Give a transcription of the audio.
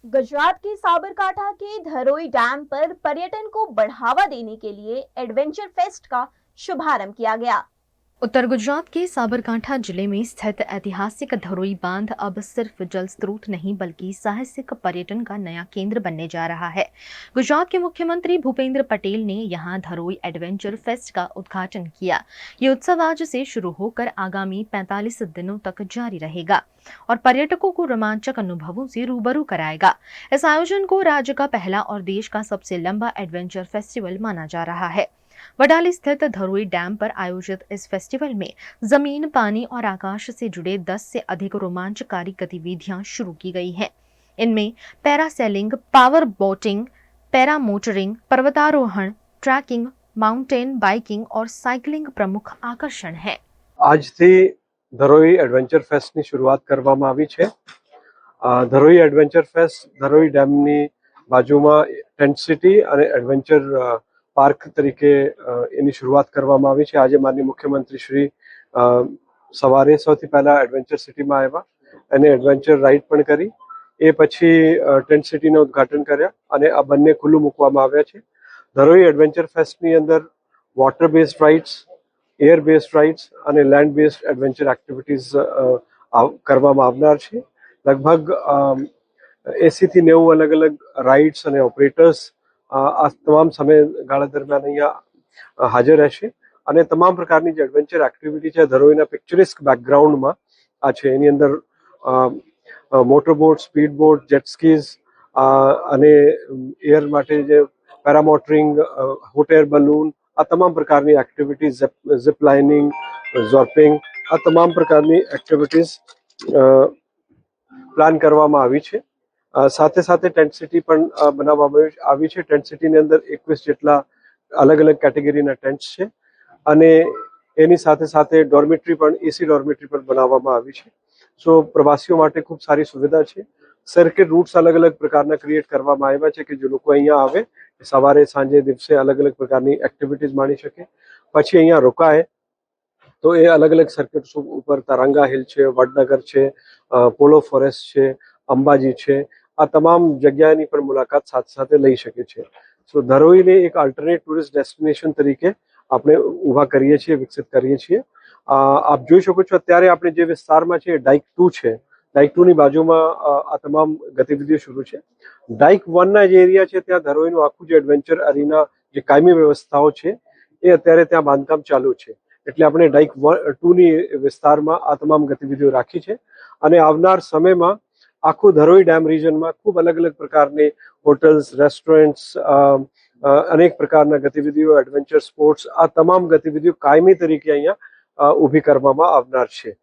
गुजरात के साबरकांठा के धरोई डैम पर पर्यटन को बढ़ावा देने के लिए एडवेंचर फेस्ट का शुभारंभ किया गया। उत्तर गुजरात के साबरकांठा जिले में स्थित ऐतिहासिक धरोई बांध अब सिर्फ जल स्रोत नहीं बल्कि साहसिक पर्यटन का नया केंद्र बनने जा रहा है। गुजरात के मुख्यमंत्री भूपेंद्र पटेल ने यहां धरोई एडवेंचर फेस्ट का उद्घाटन किया। ये उत्सव आज से शुरू होकर आगामी 45 दिनों तक जारी रहेगा और पर्यटकों को रोमांचक अनुभवों से रूबरू कराएगा। इस आयोजन को राज्य का पहला और देश का सबसे लंबा एडवेंचर फेस्टिवल माना जा रहा है। वडाली स्थित धरोई डैम पर आयोजित इस फेस्टिवल में जमीन, पानी और आकाश से जुड़े 10 से अधिक रोमांचकारी गतिविधियां शुरू की गई हैं। इनमें parasailing, power boating, para motoring, पर्वतारोहण, ट्रैकिंग, माउंटेन बाइकिंग और साइकिलिंग प्रमुख आकर्षण है। આજથી ધરોઈ એડવેન્ચર ફેસ્ટની શરૂઆત કરવામાં આવી છે। ધરોઈ એડવેન્ચર ફેસ્ટ ધરોઈ ડેમની બાજુમાં ટેન્ટ સિટી અને એડવેન્ચર પાર્ક તરીકે એની શરૂઆત કરવામાં આવી છે। આજે માનનીય મુખ્યમંત્રી શ્રી સવારે સૌથી પહેલા એડવેન્ચર સિટીમાં આવ્યા અને એડવેન્ચર રાઇડ પણ કરી। એ પછી ટેન્ટ સિટીનું ઉદ્ઘાટન કર્યા અને આ બંને ખુલ્લું મૂકવામાં આવ્યા છે। ધરોઈ એડવેન્ચર ફેસ્ટની અંદર water based rides, air based rides અને લેન્ડ બેઝડ એડવેન્ચર એક્ટિવિટીઝ કરવામાં આવનાર છે। લગભગ 80 થી 90 અલગ અલગ રાઇડ્સ અને ઓપરેટર્સ આ તમામ સમયગાળા દરમિયાન અહીંયા હાજર રહેશે અને તમામ પ્રકારની જે એડવેન્ચર એક્ટિવિટી છે ધરોઈના પિક્ચરિસ્ક બેકગ્રાઉન્ડમાં આ છે। એની અંદર motor boat, speed boat, jet skis અને એર માટે જે પેરામોટરિંગ, હોટ એર બલૂન, આ તમામ પ્રકારની એક્ટિવિટીઝ, ઝિપ લાઇનિંગ, ઝોર્પિંગ, આ તમામ પ્રકારની એક્ટિવિટીઝ પ્લાન કરવામાં આવી છે। સાથે સાથે ટેન્ટ સિટી પણ બનાવવામાં આવી છે। ટેન્ટ સિટીની અંદર 21 જેટલા અલગ અલગ કેટેગરીના ટેન્ટ્સ છે અને એની સાથે સાથે ડોર્મેટરી પણ, એસી ડોર્મેટરી પણ બનાવવામાં આવી છે। સો પ્રવાસીઓ માટે ખૂબ સારી સુવિધા છે। સર્કિટ રૂટ્સ અલગ અલગ પ્રકારના ક્રિએટ કરવામાં આવ્યા છે કે જે લોકો અહીંયા આવે સવારે, સાંજે, દિવસે અલગ અલગ પ્રકારની એક્ટિવિટીઝ માણી શકે, પછી અહીંયા રોકાય તો એ અલગ અલગ સર્કિટ્સ ઉપર તરંગા હિલ છે, વડનગર છે, પોલો ફોરેસ્ટ છે, અંબાજી છે, આ તમામ જગ્યાની પણ મુલાકાત સાથે સાથે લઈ શકે છે। સો ધરોઈને એક અલ્ટરનેટ ટુરિસ્ટ ડેસ્ટિનેશન તરીકે આપણે ઊભા કરીએ છીએ, વિકસિત કરીએ છીએ। આપ જોઈ શકો છો અત્યારે આપણે જે વિસ્તારમાં છે ડાઇક 2 છે, ડાઇક 2 ની બાજુમાં આ તમામ ગતિવિધિઓ શરૂ છે। ડાઇક 1 ના જે એરિયા છે ત્યાં ધરોઈનું આખું જે એડવેન્ચર અરીના જે કાયમી વ્યવસ્થાઓ છે એ અત્યારે ત્યાં બાંધકામ ચાલુ છે, એટલે આપણે ડાઇક 2 ની વિસ્તારમાં આ તમામ ગતિવિધિઓ રાખી છે અને આવનાર સમયમાં આખું ધરોઈ ડેમ રિજનમાં ખૂબ અલગ અલગ પ્રકારની હોટલ્સ, રેસ્ટોરન્ટ્સ, અનેક પ્રકારના ગતિવિધિઓ, એડવેન્ચર સ્પોર્ટ્સ, આ તમામ ગતિવિધિઓ કાયમી તરીકે અહીંયા ઊભી કરવામાં આવનાર છે।